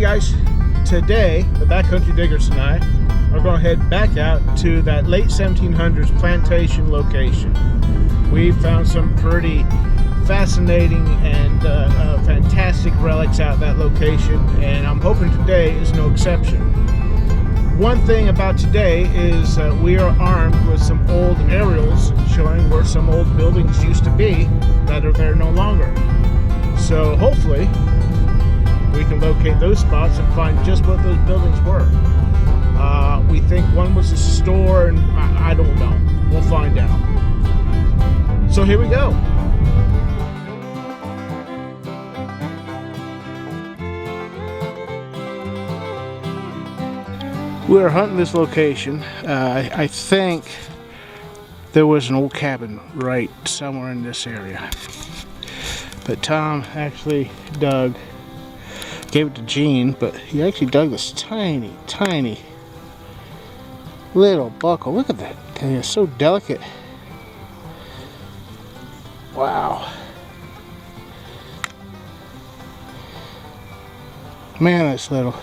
guys, today the Backcountry Diggers and I are going to head back out to that late 1700s plantation location. We found some pretty fascinating and fantastic relics out at that location, and I'm hoping today is no exception. One thing about today is we are armed with some old aerials showing where some old buildings used to be that are there no longer. So hopefully we can locate those spots and find just what those buildings were. We think one was a store, and I don't know. We'll find out. So here we go. We're hunting this location. I think there was an old cabin right somewhere in this area. But Tom actually gave it to Gene, but he actually dug this tiny, tiny little buckle. Look at that thing, it's so delicate. Wow. Man, that's little.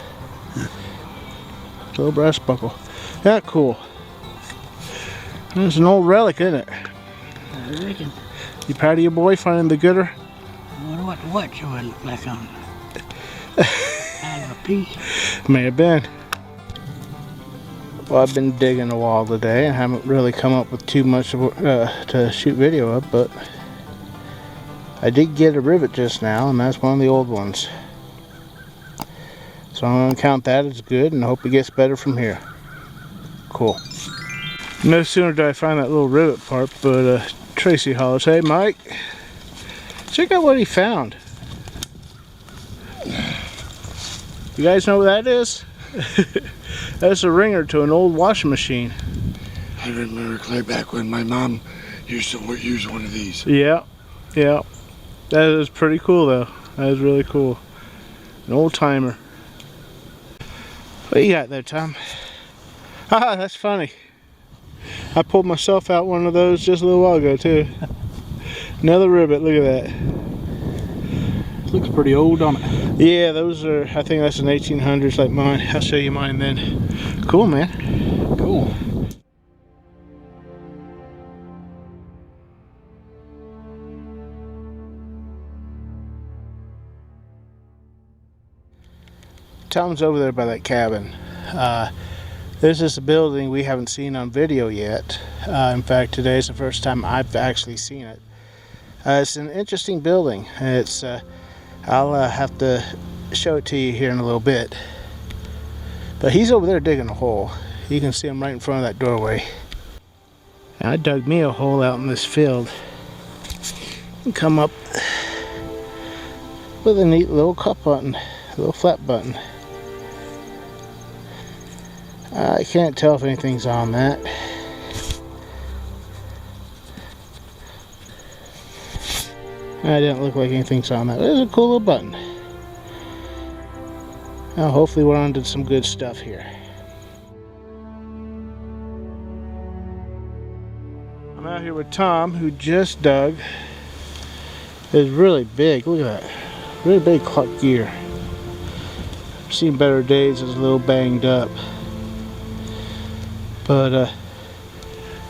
Little brass buckle. Yeah, cool. It's an old relic, isn't it? I reckon. You proud of your boy finding the gooder? I wonder what the watch would look like on out of a piece. May have been. Well, I've been digging a while today and haven't really come up with too much to shoot video of, but I did get a rivet just now, and that's one of the old ones. So I'm going to count that as good and hope it gets better from here. Cool. No sooner did I find that little rivet part, but Tracy hollers, "Hey Mike, check out what he found." You guys know what that is? That's a ringer to an old washing machine. I remember clear back when my mom used to use one of these. Yeah, yeah. That is pretty cool though. That is really cool. An old timer. What you got there, Tom? Ah, that's funny. I pulled myself out one of those just a little while ago too. Another rivet, look at that. Looks pretty old on it. Yeah, those are, I think that's an 1800s like mine. I'll show you mine then. Cool, man. Cool. Tom's over there by that cabin. This is a building we haven't seen on video yet. In fact, today is the first time I've actually seen it. It's an interesting building. It's I'll have to show it to you here in a little bit. But he's over there digging a hole. You can see him right in front of that doorway. And I dug me a hole out in this field and come up with a neat little cup button, a little flat button. I can't tell if anything's on that. It didn't look like anything's on that. It was a cool little button. Now hopefully we're on to some good stuff here. I'm out here with Tom, who just dug. It's really big. Look at that. Really big Clark gear. I've seen better days. It's a little banged up. But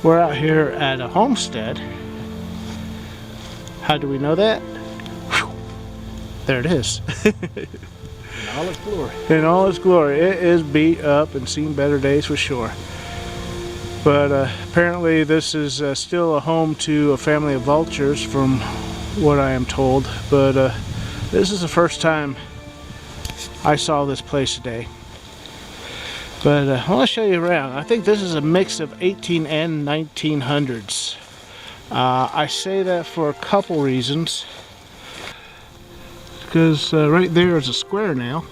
we're out here at a homestead. How do we know that? Whew. There it is. In all its glory. In all its glory. It is beat up and seen better days for sure. But apparently this is still a home to a family of vultures from what I am told. But this is the first time I saw this place today. But I want to show you around. I think this is a mix of 18 and 1900s. I say that for a couple reasons. Because right there is a square nail.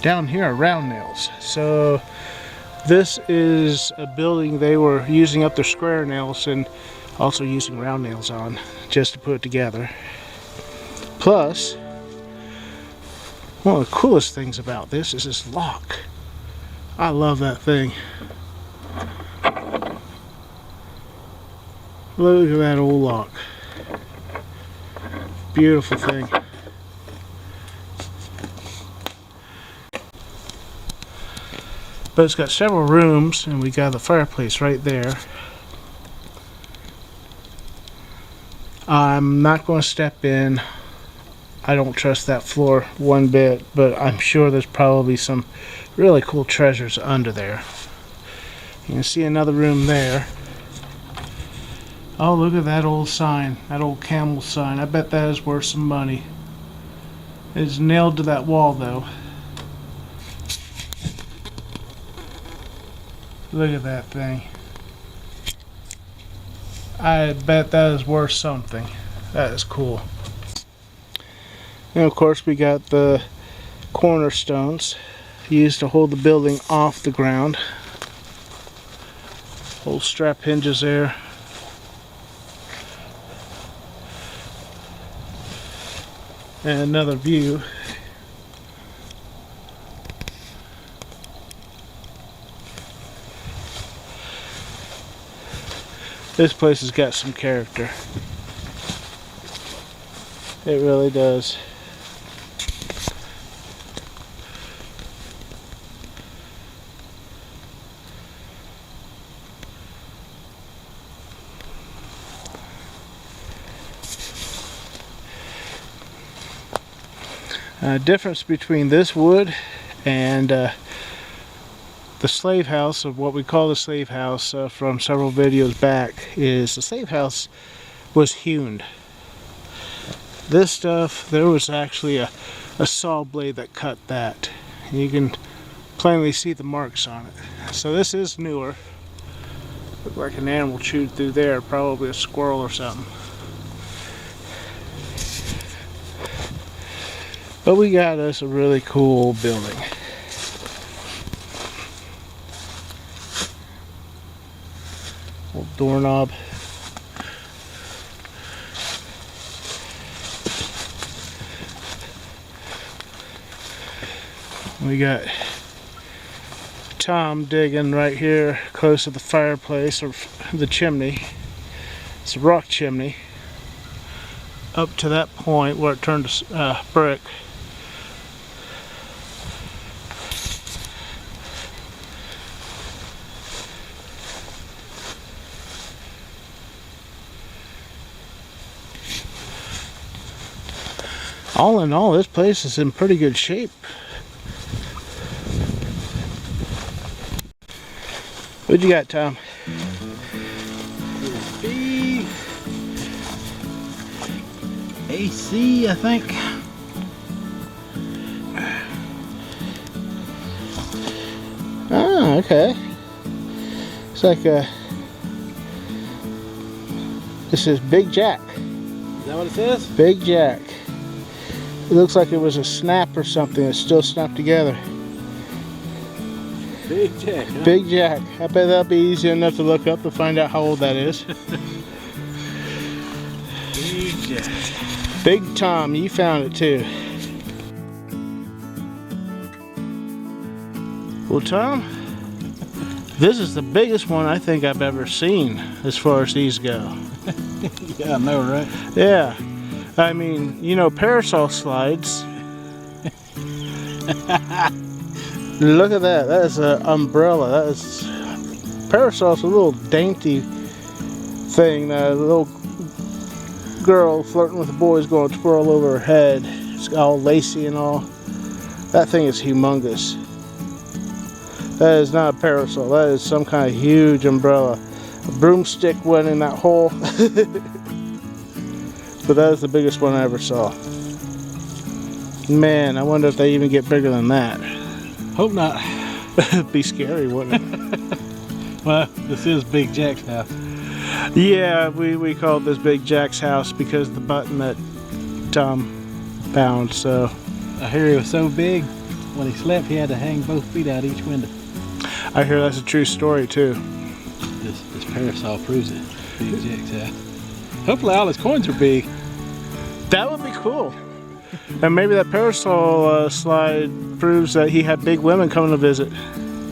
Down here are round nails. So this is a building they were using up their square nails and also using round nails on just to put it together. Plus, one of the coolest things about this is this lock. I love that thing. Look at that old lock. Beautiful thing. But it's got several rooms, and we got the fireplace right there. I'm not going to step in. I don't trust that floor one bit, but I'm sure there's probably some really cool treasures under there. You can see another room there. Oh, look at that old sign, that old camel sign. I bet that is worth some money. It's nailed to that wall though. Look at that thing. I bet that is worth something. That is cool. And of course we got the cornerstones used to hold the building off the ground. Old strap hinges there. And another view. This place has got some character. It really does. Difference between this wood and the slave house, of what we call the slave house from several videos back, is the slave house was hewn. This stuff, there was actually a saw blade that cut that. You can plainly see the marks on it. So this is newer. Looked like an animal chewed through there, probably a squirrel or something. But we got us a really cool building. Old doorknob. We got Tom digging right here close to the fireplace, or the chimney. It's a rock chimney. Up to that point where it turned to brick. All in all, this place is in pretty good shape. What you got, Tom? Big AC, I think. Ah, okay. It's like this is Big Jack. Is that what it says? Big Jack. It looks like it was a snap or something. It's still snapped together. Big Jack, huh? Big Jack. I bet that'll be easy enough to look up to find out how old that is. Big Jack. Big Tom, you found it too. Well, Tom, this is the biggest one I think I've ever seen as far as these go. Yeah, I know, right? Yeah. I mean, you know, parasol slides. Look at that. That is an umbrella. That is parasol's a little dainty thing. A little girl flirting with the boys going to twirl over her head. It's all lacy and all. That thing is humongous. That is not a parasol. That is some kind of huge umbrella. A broomstick went in that hole. But that is the biggest one I ever saw. Man, I wonder if they even get bigger than that. Hope not. It'd be scary, wouldn't it? Well, this is Big Jack's house. Yeah, we called this Big Jack's house because of the button that Tom found, so. I hear he was so big, when he slept, he had to hang both feet out each window. I hear that's a true story, too. This parasol proves it. Big Jack's house. Hopefully all his coins are big. That would be cool. And maybe that parasol slide proves that he had big women coming to visit.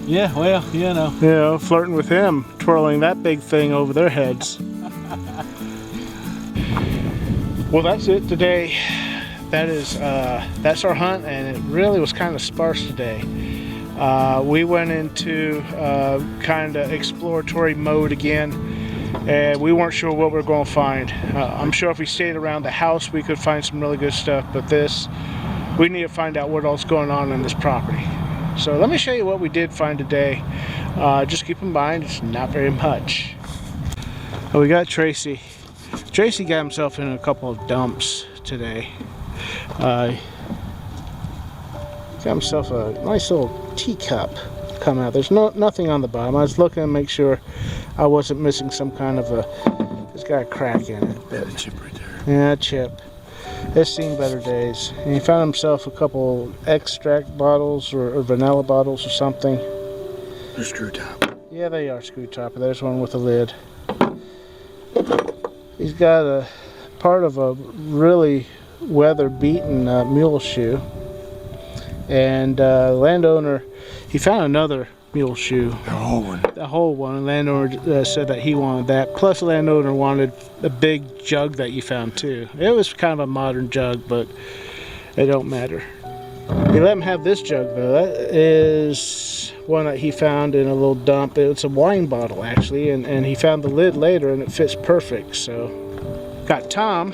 Yeah, well, you know. You know, flirting with him, twirling that big thing over their heads. Well, that's it today. That's our hunt, and it really was kind of sparse today. We went into kind of exploratory mode again, and we weren't sure what we were going to find. I'm sure if we stayed around the house we could find some really good stuff, but this, we need to find out what all's going on in this property. So let me show you what we did find today. Just keep in mind it's not very much. Oh, we got Tracy. Tracy got himself in a couple of dumps today. Got himself a nice little teacup come out. There's nothing on the bottom. I was looking to make sure I wasn't missing some kind of a, it's got a crack in it. Got a chip right there. Yeah, chip. It's seen better days. And he found himself a couple extract bottles or vanilla bottles or something. They're screw top. Yeah, they are screw top. There's one with a lid. He's got a part of a really weather-beaten mule shoe. And landowner, he found another mule shoe. The whole one. The whole one. Landowner said that he wanted that. Plus, the landowner wanted a big jug that you found too. It was kind of a modern jug, but it don't matter. He let him have this jug though. That is one that he found in a little dump. It's a wine bottle actually, and he found the lid later, and it fits perfect. So, got Tom.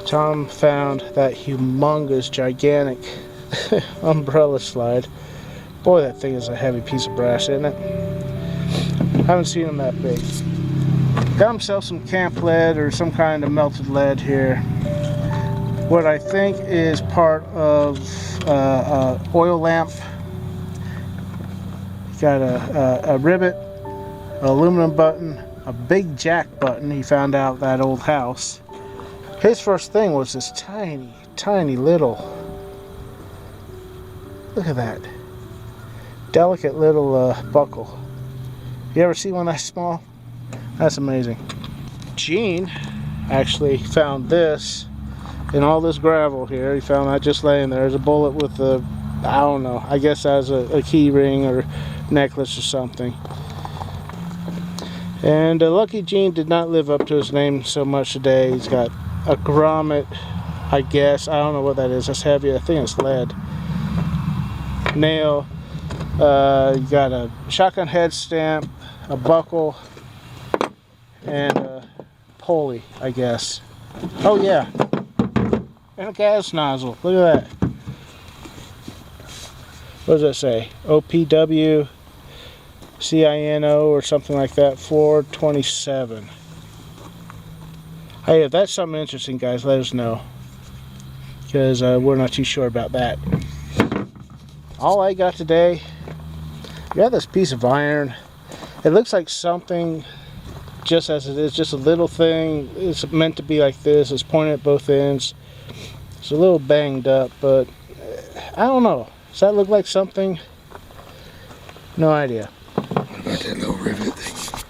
Tom found that humongous, gigantic umbrella slide. Boy, that thing is a heavy piece of brass, isn't it? I haven't seen them that big. Got himself some camp lead or some kind of melted lead here. What I think is part of oil lamp. Got a rivet, an aluminum button, a big jack button. He found out that old house. His first thing was this tiny, tiny little, look at that, delicate little buckle. You ever see one that small? That's amazing. Gene actually found this in all this gravel here. He found that just laying there. There's a bullet with a, I don't know, I guess as a key ring or necklace or something. And lucky Gene did not live up to his name so much today. He's got a grommet, I guess. I don't know what that is. That's heavy. I think it's lead. Nail. You got a shotgun head stamp, a buckle, and a pulley, I guess. Oh yeah, and a gas nozzle. Look at that. What does that say? OPW CINO or something like that. 427. Hey, if that's something interesting, guys, let us know, because we're not too sure about that. All I got today, we got this piece of iron. It looks like something, just as it is, just a little thing. It's meant to be like this. It's pointed at both ends. It's a little banged up, but I don't know. Does that look like something? No idea. What about that little rivet thing?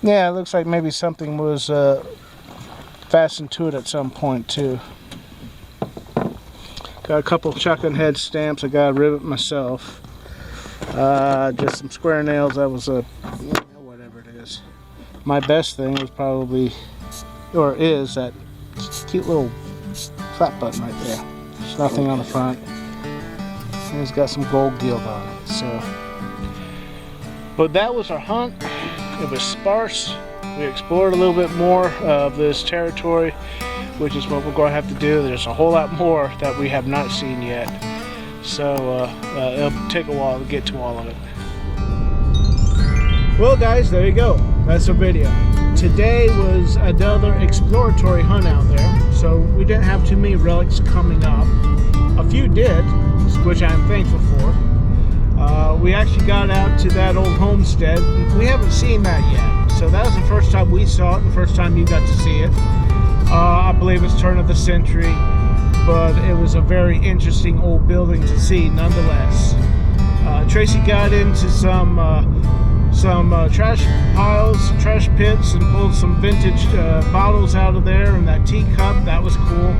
Yeah, it looks like maybe something was fastened to it at some point too. Got a couple shotgun head stamps. I got a rivet myself. Just some square nails. That was a, whatever it is. My best thing was probably, or is, that cute little flat button right there. There's nothing on the front. And it's got some gold gilt on it. So, but that was our hunt. It was sparse. We explored a little bit more of this territory, which is what we're going to have to do. There's a whole lot more that we have not seen yet. So it'll take a while to get to all of it. Well guys, there you go. That's our video. Today was another exploratory hunt out there. So we didn't have too many relics coming up. A few did, which I'm thankful for. We actually got out to that old homestead. We haven't seen that yet. So that was the first time we saw it and the first time you got to see it. I believe it's turn of the century, but it was a very interesting old building to see nonetheless. Tracy got into some trash piles, trash pits, and pulled some vintage bottles out of there, and that teacup. That was cool.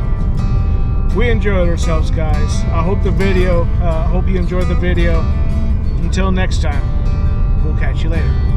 We enjoyed ourselves, guys. I hope hope you enjoyed the video. Until next time, we'll catch you later.